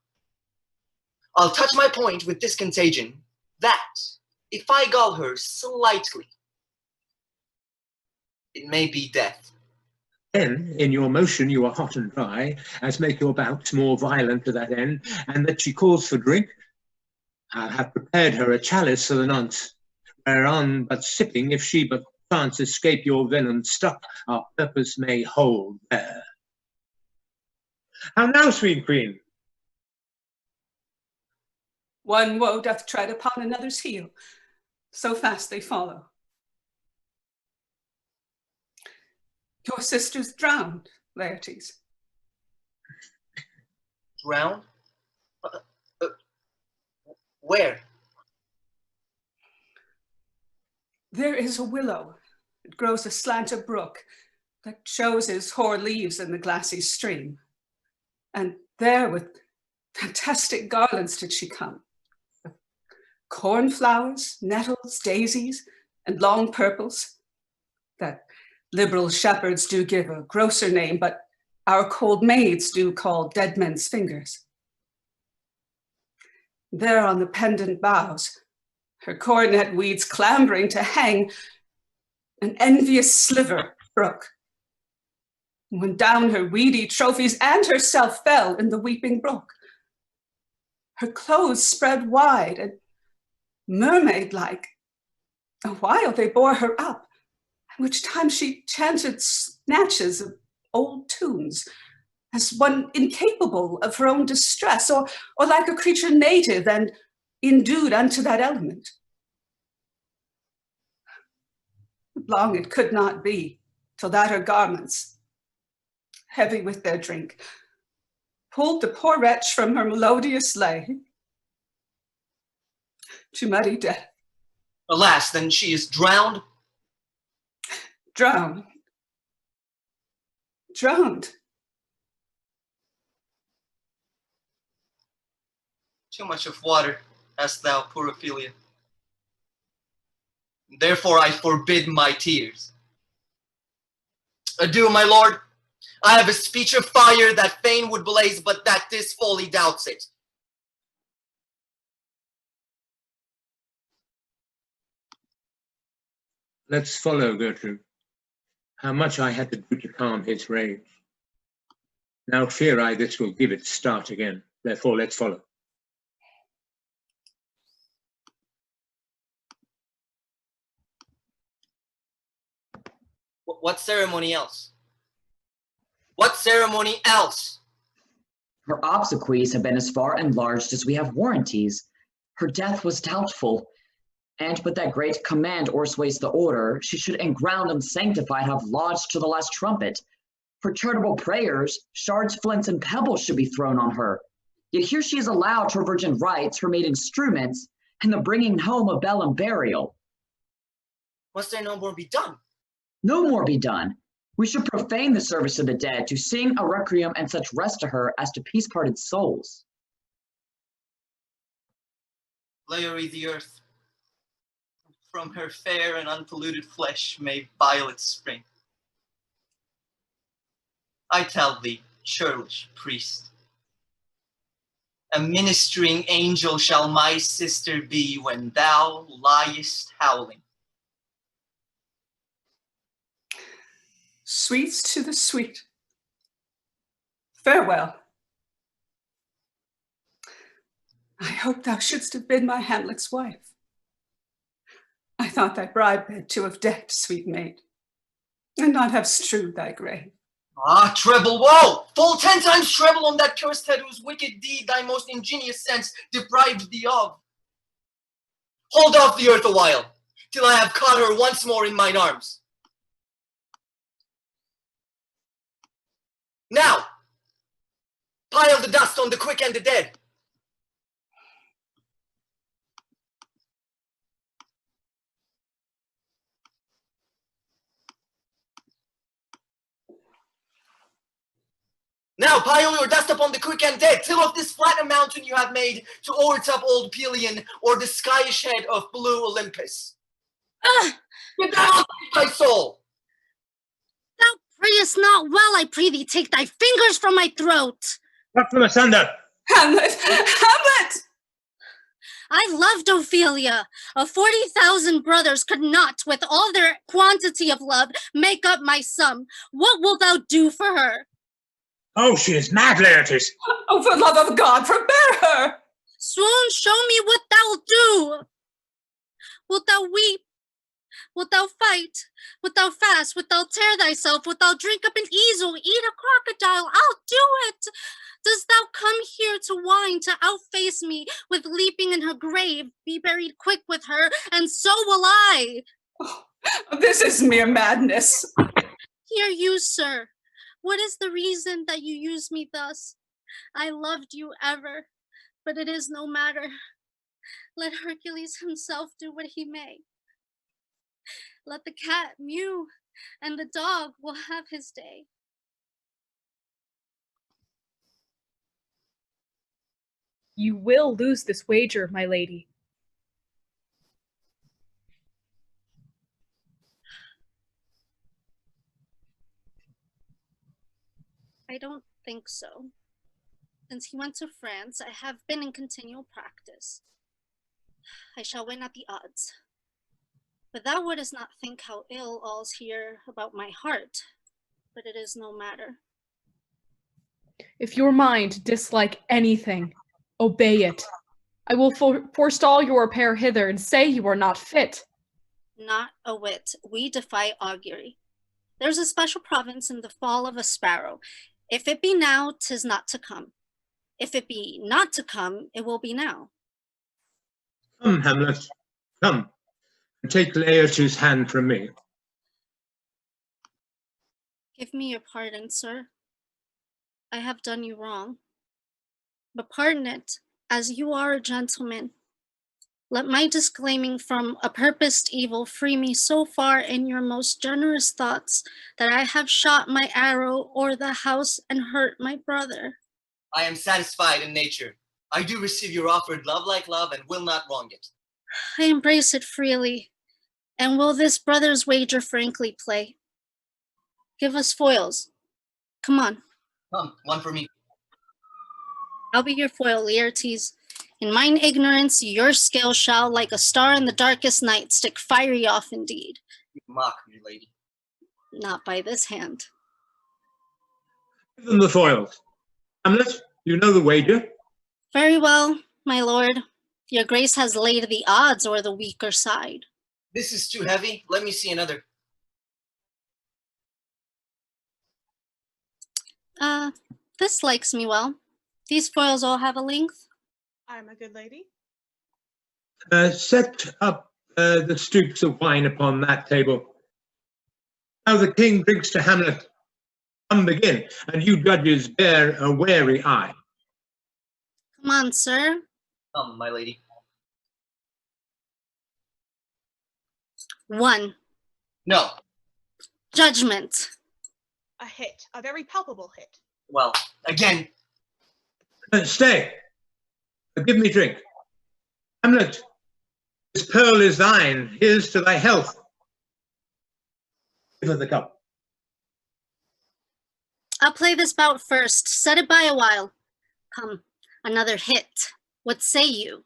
I'll touch my point with this contagion, that, if I gall her slightly, it may be death. Then, in your motion you are hot and dry, as make your bouts more violent to that end, and that she calls for drink. I'll have prepared her a chalice for the nonce, whereon but sipping, if she but chance escape your venom stuck, our purpose may hold there. How now, sweet queen? One woe doth tread upon another's heel, so fast they follow. Your sister's drowned, Laertes. Drowned? Where? There is a willow. It grows aslant a brook that shows his hoar leaves in the glassy stream. And there with fantastic garlands did she come. Cornflowers, nettles, daisies, and long purples that liberal shepherds do give a grosser name, but our cold maids do call dead men's fingers. There on the pendant boughs, her coronet weeds clambering to hang, an envious sliver broke. When down her weedy trophies and herself fell in the weeping brook. Her clothes spread wide and mermaid-like. A while they bore her up, at which time she chanted snatches of old tunes, as one incapable of her own distress, or like a creature native and endued unto that element. Long it could not be, till that her garments, heavy with their drink, pulled the poor wretch from her melodious lay to muddy death Alas, then she is drowned. Drowned. Drowned. Too much of water, hast thou, poor Ophelia. Therefore I forbid my tears. Adieu, my lord. I have a speech of fire that fain would blaze, but that this folly doubts it. Let's follow, Gertrude. How much I had to do to calm his rage. Now fear I this will give it start again. Therefore let's follow. What ceremony else? What ceremony else? Her obsequies have been as far enlarged as we have warranties. Her death was doubtful, and but that great command o'ersways the order, she should enground and sanctified have lodged to the last trumpet. For charitable prayers, shards, flints, and pebbles should be thrown on her. Yet here she is allowed her virgin rites, her made instruments, and the bringing home of bell and burial. Must there no more be done? No more be done. We should profane the service of the dead to sing a requiem and such rest to her as to peace-parted souls. Layery the earth. From her fair and unpolluted flesh may violet spring. I tell thee, churlish priest, a ministering angel shall my sister be when thou liest howling. Sweets to the sweet. Farewell. I hope thou shouldst have been my Hamlet's wife. I thought thy bride bed to have decked, sweet maid, and not have strewed thy grave. Ah, treble woe! Full 10 times treble on that cursed head whose wicked deed thy most ingenious sense deprived thee of. Hold off the earth a while, till I have caught her once more in mine arms. Now, pile the dust on the quick and the dead. Now pile your dust upon the quick and dead, till of this flat a mountain you have made to o'ertop old Pelion, or the skyish head of blue Olympus. Get down, thy soul! Thou prayest not well, I pray thee, take thy fingers from my throat. Cut them asunder! Hamlet! Hamlet! I loved Ophelia. 40,000 brothers could not, with all their quantity of love, make up my sum. What wilt thou do for her? Oh, she is mad, Laertes. Oh, for the love of God, forbear her! Swoon, show me what thou'lt do. Wilt thou weep? Wilt thou fight? Wilt thou fast? Wilt thou tear thyself? Wilt thou drink up an easel? Eat a crocodile? I'll do it! Dost thou come here to whine, to outface me with leaping in her grave? Be buried quick with her, and so will I. Oh, this is mere madness. Hear you, sir. What is the reason that you use me thus? I loved you ever, but it is no matter. Let Hercules himself do what he may. Let the cat mew, and the dog will have his day. You will lose this wager, my lady. I don't think so. Since he went to France, I have been in continual practice. I shall win at the odds. But thou wouldst not think how ill all's here about my heart, but it is no matter. If your mind dislike anything, obey it. I will forestall your repair hither and say you are not fit. Not a whit. We defy augury. There's a special province in the fall of a sparrow. If it be now, 'tis not to come. If it be not to come, it will be now. Come, Hamlet, come, and take Laertes' hand from me. Give me your pardon, sir. I have done you wrong. But pardon it, as you are a gentleman. Let my disclaiming from a purposed evil free me so far in your most generous thoughts that I have shot my arrow o'er the house and hurt my brother. I am satisfied in nature. I do receive your offered love like love and will not wrong it. I embrace it freely, and will this brother's wager frankly play. Give us foils. Come on. Come, one for me. I'll be your foil, Laertes. In mine ignorance, your skill shall, like a star in the darkest night, stick fiery off indeed. You mock me, lady. Not by this hand. Give them the foils. Hamlet, you know the wager? Very well, my lord. Your grace has laid the odds o'er the weaker side. This is too heavy. Let me see another. This likes me well. These foils all have a length. I'm a good lady. Set up the stoups of wine upon that table. Now the king drinks to Hamlet. Come begin, and you judges bear a wary eye. Come on, sir. Come, my lady. 1. No. Judgment. A hit, a very palpable hit. Well, again. Stay. Give me drink. Hamlet, this pearl is thine. Here's to thy health. Give her the cup. I'll play this bout first. Set it by a while. Come, another hit. What say you?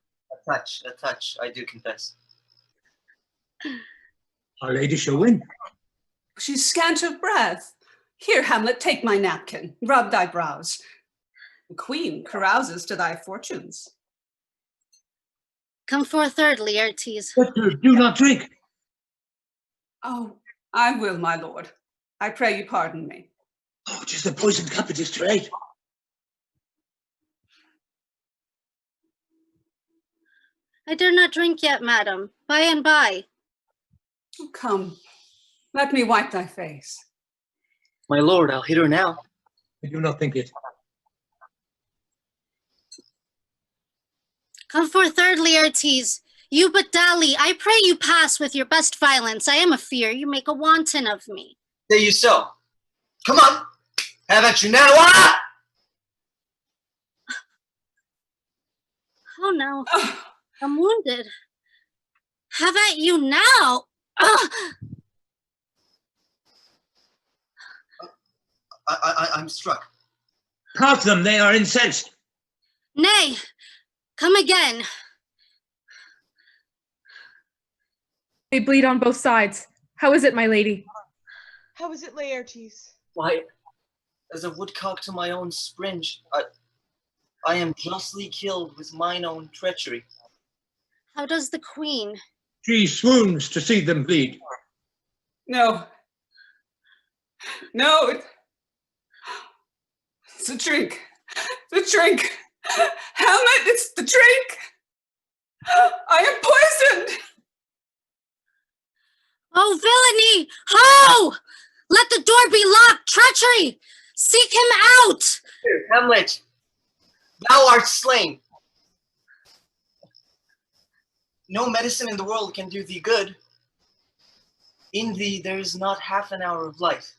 A touch, I do confess. Our lady shall win. She's scant of breath. Here, Hamlet, take my napkin. Rub thy brows. The queen carouses to thy fortunes. Come for a third, Laertes. Do not drink. Oh, I will, my lord. I pray you pardon me. Oh, 'tis the poisoned cup it is too late. I dare not drink yet, madam. By and by. Oh, come, let me wipe thy face. My lord, I'll hit her now. I do not think it. Come for a third, Laertes. You but dally. I pray you pass with your best violence. I am afear you make a wanton of me. Say you so. Come on. Have at you now. Ah! Oh no. I'm wounded. Have at you now. I'm struck. Part them, they are incensed. Nay, come again. They bleed on both sides. How is it, my lady? How is it, Laertes? Why, as a woodcock to my own springe, I am justly killed with mine own treachery. How does the queen? She swoons to see them bleed. No. No, it's a drink. The drink. Hamlet, it's the drink. I am poisoned. Oh, villainy! Ho! Let the door be locked! Treachery! Seek him out! Here, Hamlet, thou art slain. No medicine in the world can do thee good. In thee there is not half an hour of life.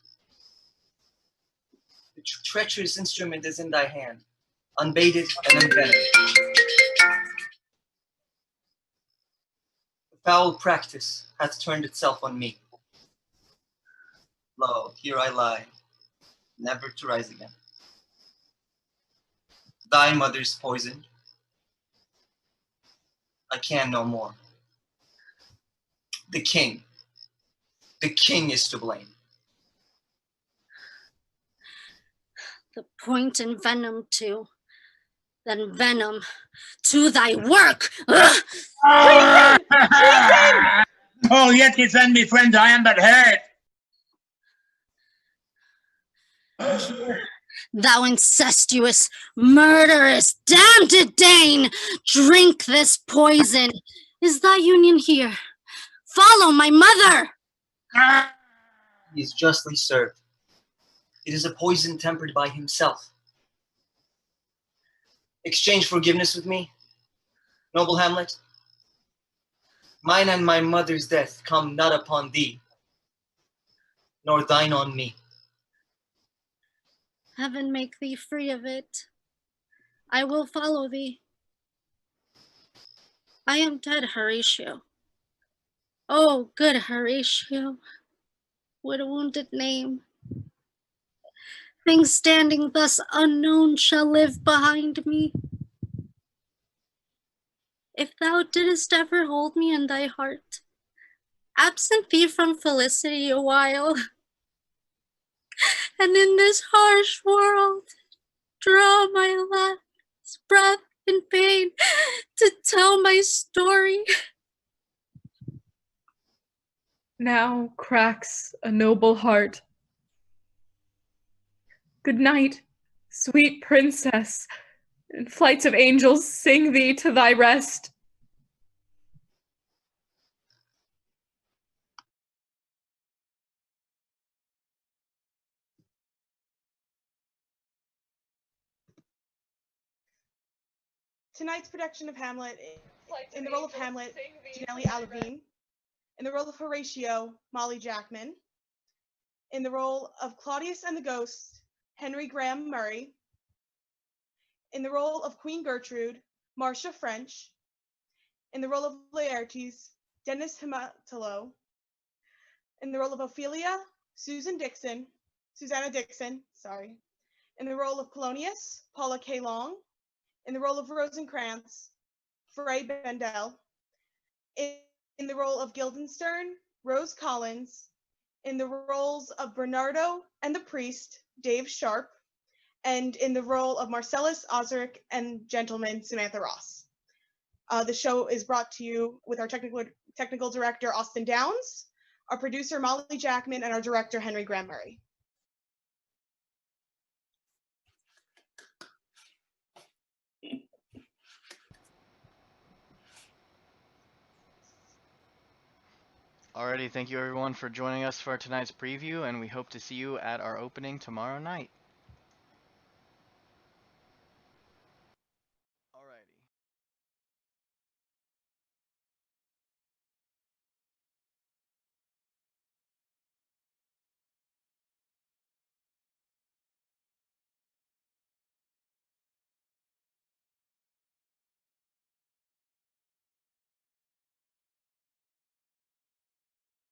The treacherous instrument is in thy hand, unbaited and unvenomous. The foul practice hath turned itself on me. Lo, here I lie, never to rise again. Thy mother's poisoned. I can no more. The king is to blame. The point in venom too. Then venom to thy work! Oh, yet defend me, friend, I am but hurt. Thou incestuous, murderous, damned Dane! Drink this poison. Is thy union here? Follow my mother! He is justly served. It is a poison tempered by himself. Exchange forgiveness with me, noble Hamlet. Mine and my mother's death come not upon thee, nor thine on me. Heaven make thee free of it. I will follow thee. I am dead, Horatio. Oh, good Horatio, what a wounded name. Things standing thus unknown shall live behind me. If thou didst ever hold me in thy heart, absent thee from felicity a while, and in this harsh world draw my last breath in pain to tell my story. Now cracks a noble heart. Good night, sweet princess, and flights of angels sing thee to thy rest. Tonight's production of Hamlet, in the role of Hamlet, Janelle Alavine. In the role of Horatio, Molly Jackman. In the role of Claudius and the Ghost, Henry Graham Murray. In the role of Queen Gertrude, Marcia French. In the role of Laertes, Dennis Himatalo. In the role of Ophelia, Susanna Dixon. In the role of Polonius, Paula K. Long. In the role of Rosencrantz, Frey Bendel. In the role of Guildenstern, Rose Collins. In the roles of Bernardo and the Priest, Dave Sharp. And in the role of Marcellus Osric and Gentleman, Samantha Ross. The show is brought to you with our technical director, Austin Downs, our producer, Molly Jackman, and our director, Henry Graham Murray. Alrighty, thank you everyone for joining us for tonight's preview, and we hope to see you at our opening tomorrow night.